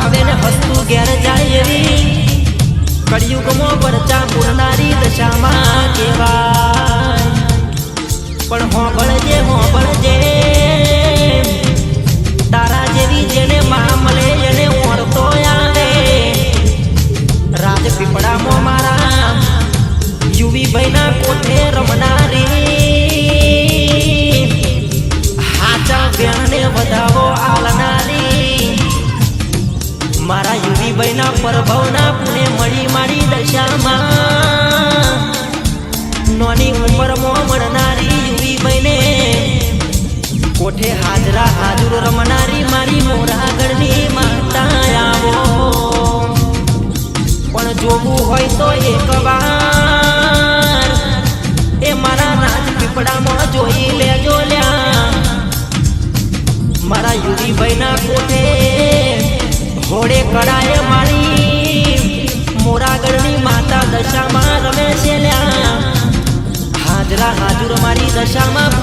આવે ને હસ્તુ ઘેર જાય એવી કળિયુગમાં પરચા પૂરનારી દશામાં કહેવાય. પણ હોંભળજે તારા જેવી જેને માં મળે એને ઓળતો આવે. રાજપીપળામાં મારા યુવી ભાઈના કોઠે રમનારી હાચા બેનને વધાવો આલનારી મારા યુવી ભાઈના પરભવના પુણે મળી મારી દશામાં નોની ઉંમરમાં મળનારી યુવી ભાઈને કોઠે હાજરા હાજર રમનારી મારી મોરાગઢની માતા આવો. પણ જોવું હોય તો એક વાર એ મારા રાજપીપળામાં જોઈ લેજો લ્યા. મારા યુવી ભાઈના કોઠે ઘોડે કરાએ મારી મોરાગઢની માતા દશામાં રમે છે લ્યા. હાજરા હાજર મારી દશામાં